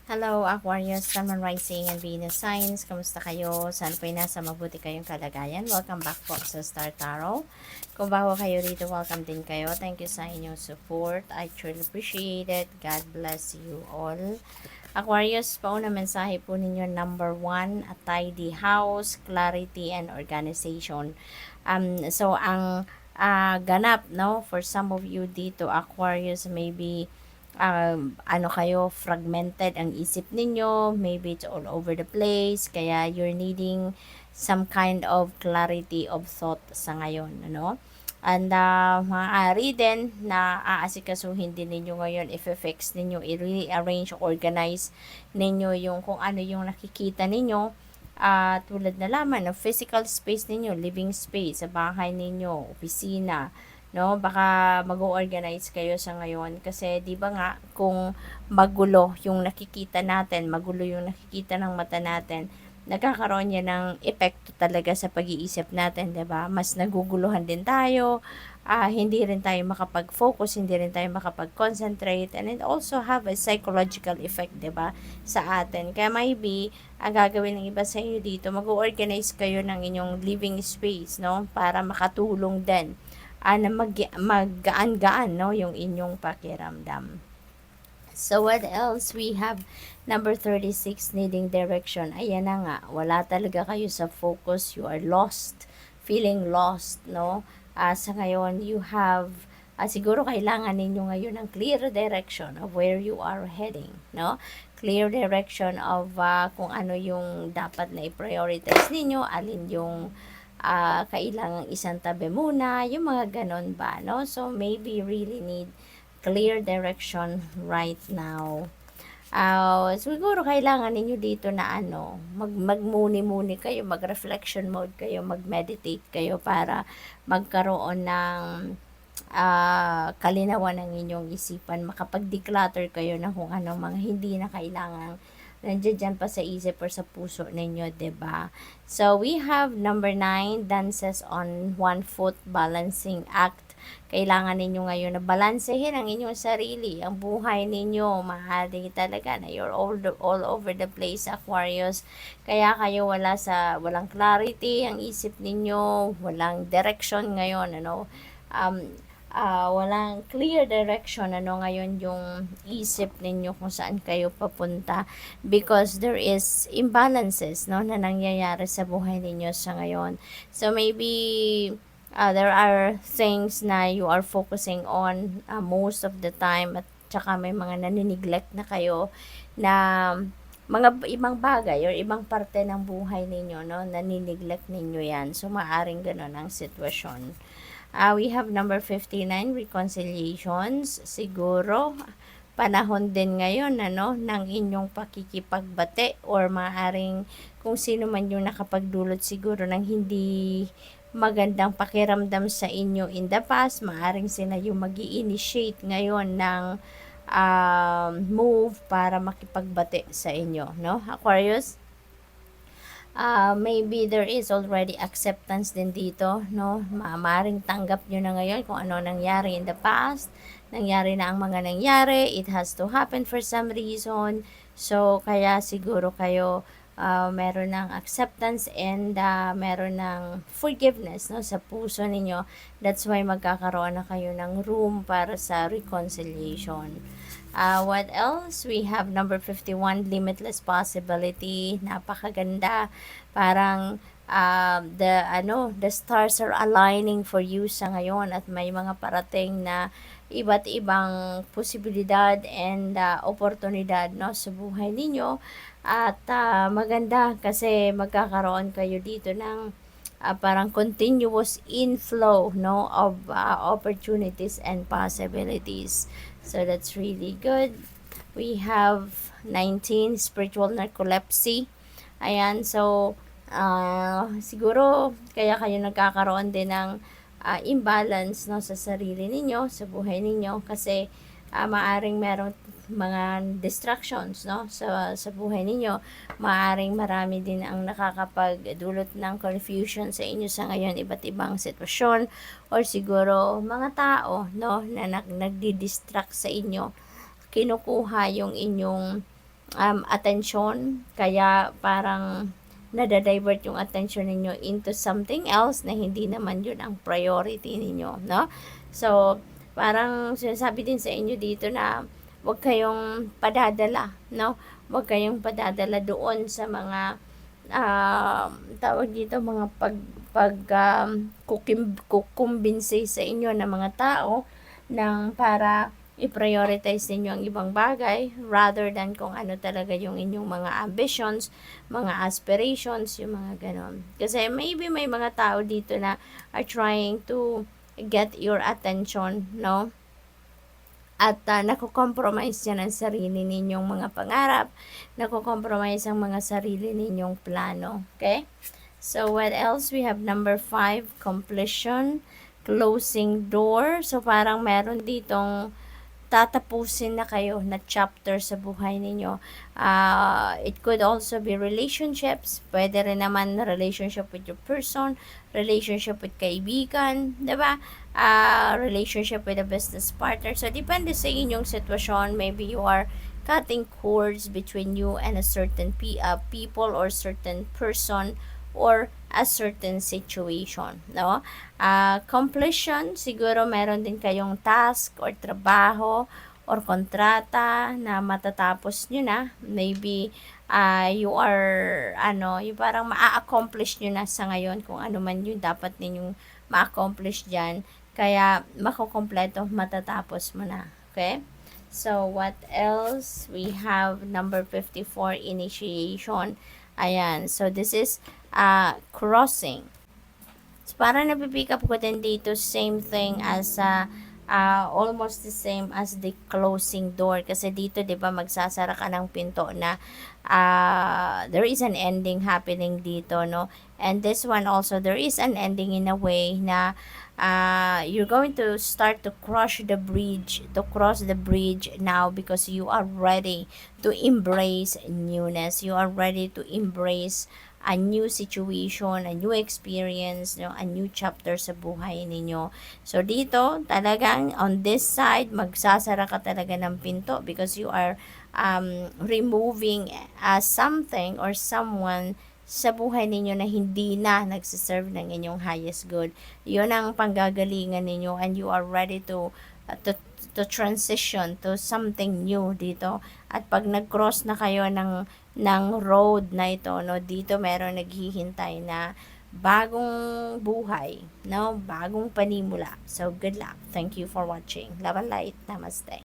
Hello, Aquarius, Sun, Moon, Rising, and Venus signs. Kamusta kayo? Sana po'y nasa mabuti kayong kalagayan. Welcome back po sa Star Tarot. Kung bago kayo rito, welcome din kayo. Thank you sa inyong support. I truly appreciate it. God bless you all. Aquarius, pauna mensahe po ninyo, number 1, a tidy house, clarity, and organization. So, ang ganap, no, for some of you dito, Aquarius, maybe ano kayo, fragmented ang isip ninyo, maybe it's all over the place, kaya you're needing some kind of clarity of thought sa ngayon, ano? And maaari din na aasikasuhin din ninyo ngayon, i-fix ninyo, i-rearrange, organize ninyo yung kung ano yung nakikita ninyo, tulad na lamang ng physical space ninyo, living space, sa bahay ninyo, opisina, no? Baka mag-organize kayo sa ngayon kasi 'di ba nga kung magulo yung nakikita natin, magulo yung nakikita ng mata natin, nagkakaroon yan ng epekto talaga sa pag-iisip natin, 'di ba? Mas naguguluhan din tayo, hindi rin tayo makapag-focus, hindi rin tayo makapag-concentrate, and it also have a psychological effect, 'di ba, sa atin. Kaya maybe ang gagawin ng iba sa inyo dito, mag-organize kayo ng inyong living space, no? Para makatulong din na maggaan-gaan, no, yung inyong pakiramdam. So, what else? We have number 36, needing direction. Ayan na nga, wala talaga kayo sa focus. You are lost, feeling lost, no? Sa ngayon, you have, siguro kailangan ninyo ngayon ng clear direction of where you are heading, no? Clear direction of kung ano yung dapat na i-prioritize ninyo, alin yung kailangang isang tabi muna, yung mga ganon ba, no? So, maybe really need clear direction right now. Siguro kailangan ninyo dito na magmuni-muni kayo, mag-reflection mode kayo, mag-meditate kayo para magkaroon ng kalinawan ng inyong isipan, makapag-declutter kayo ng kung anong mga hindi na kailangan nandiyan pa sa isip or sa puso ninyo, 'di ba? So, we have number 9, dances on one foot, balancing act. Kailangan ninyo ngayon na balansehin ang inyong sarili, ang buhay ninyo. Mahali talaga na you're all over the place, Aquarius. Kaya kayo walang clarity ang isip ninyo, walang direction ngayon, ano? Walang clear direction, ano, ngayon yung isip ninyo kung saan kayo papunta, because there is imbalances, no, na nangyayari sa buhay ninyo sa ngayon. So maybe there are things na you are focusing on most of the time, at tsaka may mga nanineglect na kayo na mga ibang bagay or ibang parte ng buhay ninyo, no, nanineglect ninyo yan. So maaring ganun ang sitwasyon. We have number 59, reconciliations. Siguro, panahon din ngayon, ano, ng inyong pakikipagbate, or maaring kung sino man yung nakapagdulot siguro ng hindi magandang pakiramdam sa inyo in the past, maaring sila yung mag-i-initiate ngayon ng move para makipagbate sa inyo, no, Aquarius? Maybe there is already acceptance din dito, no? Maaaring tanggap nyo na ngayon kung ano nangyari in the past. Nangyari na ang mga nangyari. It has to happen for some reason. So, kaya siguro kayo meron ng acceptance and meron ng forgiveness, no, sa puso ninyo. That's why magkakaroon na kayo ng room para sa reconciliation. What else? We have number 51, limitless possibility. Napakaganda. Parang the stars are aligning for you sa ngayon, at may mga parating na iba't ibang posibilidad and oportunidad, no, sa buhay ninyo. At maganda kasi magkakaroon kayo dito ng parang continuous inflow, no, of opportunities and possibilities. So that's really good. We have 19, spiritual narcolepsy. Ayan, so siguro kaya kayo nagkakaroon din ng imbalance, no, sa sarili ninyo, sa buhay ninyo, kasi maaring merong mga distractions, no, sa buhay ninyo. Maaring marami din ang nakakapagdulot ng confusion sa inyo sa ngayon, iba't ibang sitwasyon, or siguro mga tao, no, na nagdi-distract sa inyo, kinukuha yung inyong attention, kaya parang nadadivert yung attention ninyo into something else na hindi naman yun ang priority ninyo, no? So, parang sinasabi din sa inyo dito na huwag kayong padadala, no? Huwag kayong padadala doon sa mga tawag dito, mga kukumbinsi sa inyo ng mga tao ng para i-prioritize ninyo ang ibang bagay rather than kung ano talaga yung inyong mga ambitions, mga aspirations, yung mga ganon. Kasi maybe may mga tao dito na are trying to get your attention, no? At nako-compromise yan ang sarili ninyong mga pangarap, nako-compromise ang mga sarili ninyong plano. Okay? So, what else? We have number 5, completion, closing door. So, parang meron ditong tatapusin na kayo na chapter sa buhay ninyo. It could also be relationships. Pwede rin naman relationship with your person, relationship with kaibigan, diba? Relationship with a business partner. So, depende sa inyong sitwasyon. Maybe you are cutting cords between you and a certain people or certain person or a certain situation, no? Completion, siguro meron din kayong task or trabaho or kontrata na matatapos nyo na. Maybe you are, yung parang ma-accomplish nyo na sa ngayon kung ano man yung dapat ninyong ma-accomplish dyan. Kaya makukompleto, matatapos mo na. Okay? So, what else? We have number 54, initiation. Ayan. So, this is crossing. So, parang napipick up ko din dito, same thing as almost the same as the closing door. Kasi dito, di ba, magsasara ka ng pinto na there is an ending happening dito, no? And this one also, there is an ending in a way na you're going to start to cross the bridge now because you are ready to embrace newness. You are ready to embrace a new situation, a new experience, no, a new chapter sa buhay ninyo. So, dito, talagang on this side, magsasara ka talaga ng pinto because you are removing something or someone sa buhay ninyo na hindi na nagsiserve ng inyong highest good. Yun ang panggagalingan ninyo and you are ready to transition to something new dito. At pag nag-cross na kayo ng road na ito, no, dito meron naghihintay na bagong buhay, no, bagong panimula. So, good luck. Thank you for watching. Love and light. Namaste.